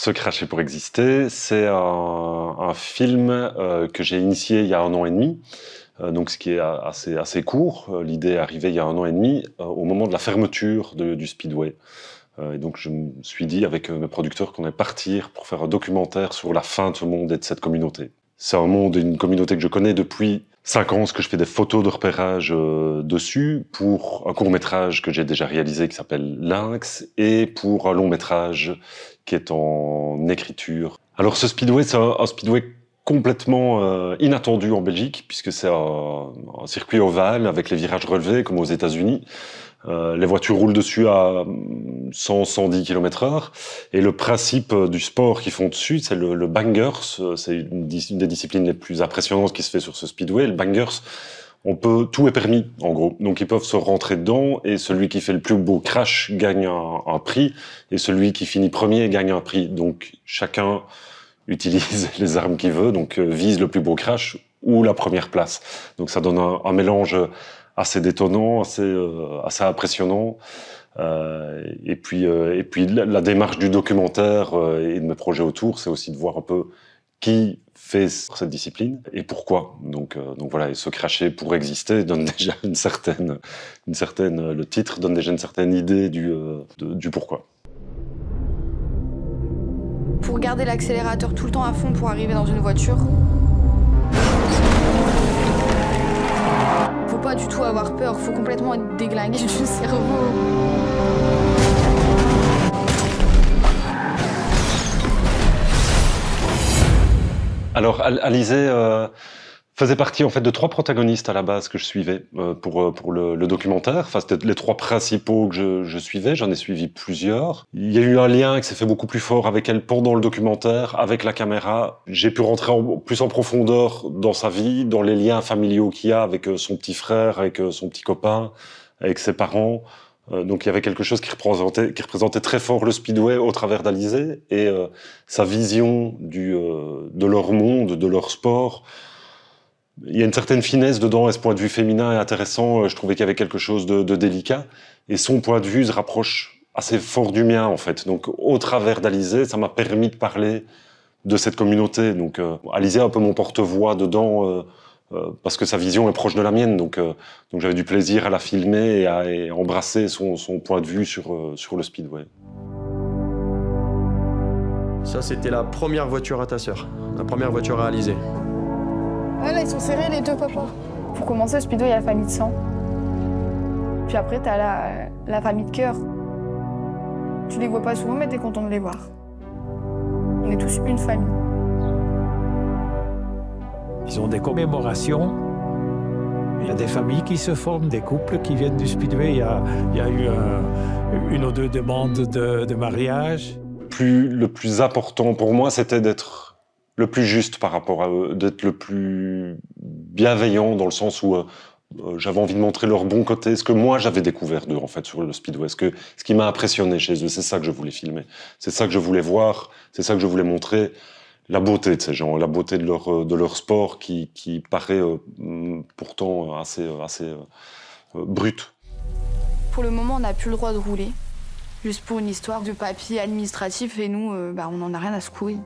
Se cracher pour exister, c'est un film que j'ai initié il y a 1 an et demi, donc ce qui est assez court. L'idée est arrivée il y a 1 an et demi, au moment de la fermeture du Speedway. Et donc je me suis dit avec mes producteurs qu'on allait partir pour faire un documentaire sur la fin de ce monde et de cette communauté. C'est un monde et une communauté que je connais depuis 5 ans, parce que je fais des photos de repérage dessus, pour un court-métrage que j'ai déjà réalisé qui s'appelle Lynx, et pour un long-métrage qui est en écriture. Alors ce Speedway, c'est un Speedway complètement inattendu en Belgique, puisque c'est un circuit ovale avec les virages relevés, comme aux États-Unis. Les voitures roulent dessus à 100-110 km/h. Et le principe du sport qu'ils font dessus, c'est le bangers. C'est une des disciplines les plus impressionnantes qui se fait sur ce speedway. Le bangers, tout est permis, en gros. Donc ils peuvent se rentrer dedans, et celui qui fait le plus beau crash gagne un prix, et celui qui finit premier gagne un prix. Donc chacun utilise les armes qu'il veut, donc vise le plus beau crash ou la première place. Donc ça donne un mélange assez détonnant, assez impressionnant. Et puis la démarche du documentaire et de mes projets autour, c'est aussi de voir un peu qui fait cette discipline et pourquoi. Donc voilà, et se cracher pour exister donne déjà le titre donne déjà une certaine idée du pourquoi. Pour garder l'accélérateur tout le temps à fond pour arriver dans une voiture, faut pas du tout avoir peur, faut complètement être déglingué du cerveau. Alors Alizé faisait partie en fait de 3 protagonistes à la base que je suivais pour le documentaire. Enfin, c'était les 3 principaux que je suivais. J'en ai suivi plusieurs. Il y a eu un lien qui s'est fait beaucoup plus fort avec elle pendant le documentaire, avec la caméra. J'ai pu rentrer plus en profondeur dans sa vie, dans les liens familiaux qu'il y a avec son petit frère, avec son petit copain, avec ses parents. Donc il y avait quelque chose qui représentait très fort le speedway au travers d'Alizé et sa vision de leur monde, de leur sport. Il y a une certaine finesse dedans, et ce point de vue féminin est intéressant. Je trouvais qu'il y avait quelque chose de délicat, et son point de vue se rapproche assez fort du mien en fait. Donc au travers d'Alizé, ça m'a permis de parler de cette communauté. Donc Alizé est un peu mon porte-voix dedans, parce que sa vision est proche de la mienne. Donc j'avais du plaisir à la filmer et à embrasser son point de vue sur le speedway. Ça, c'était la première voiture à ta sœur, la première voiture à Alizé. Ah là, ils sont serrés les deux, papa. Pour commencer, au speedway, il y a la famille de sang. Puis après, t'as la famille de cœur. Tu les vois pas souvent, mais t'es content de les voir. On est tous une famille. Ils ont des commémorations. Il y a des familles qui se forment, des couples qui viennent du speedway. Il y a eu 1 ou 2 demandes de mariage. Le plus important pour moi, c'était d'être le plus juste par rapport à eux, d'être le plus bienveillant dans le sens où j'avais envie de montrer leur bon côté, ce que moi j'avais découvert d'eux en fait sur le speedway, ce qui m'a impressionné chez eux, c'est ça que je voulais filmer, c'est ça que je voulais voir, c'est ça que je voulais montrer, la beauté de ces gens, la beauté de leur sport qui paraît pourtant assez brut. Pour le moment, on n'a plus le droit de rouler, juste pour une histoire de papier administratif, et nous, on n'en a rien à secouer.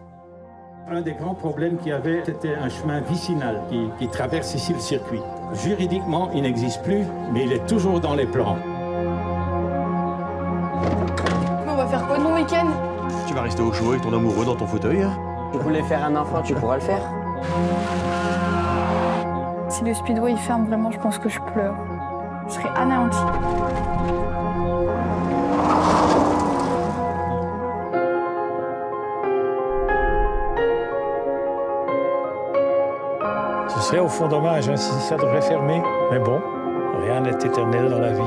Un des grands problèmes qu'il y avait, c'était un chemin vicinal qui traverse ici le circuit. Juridiquement, il n'existe plus, mais il est toujours dans les plans. Mais on va faire quoi de nos week-ends? Tu vas rester au chaud avec ton amoureux dans ton fauteuil. Tu voulais faire un enfant, tu pourras le faire. Si le speedway il ferme, vraiment, je pense que je pleure. Je serai anéantie. Ce serait au fond dommage si ça devrait fermer. Mais bon, rien n'est éternel dans la vie.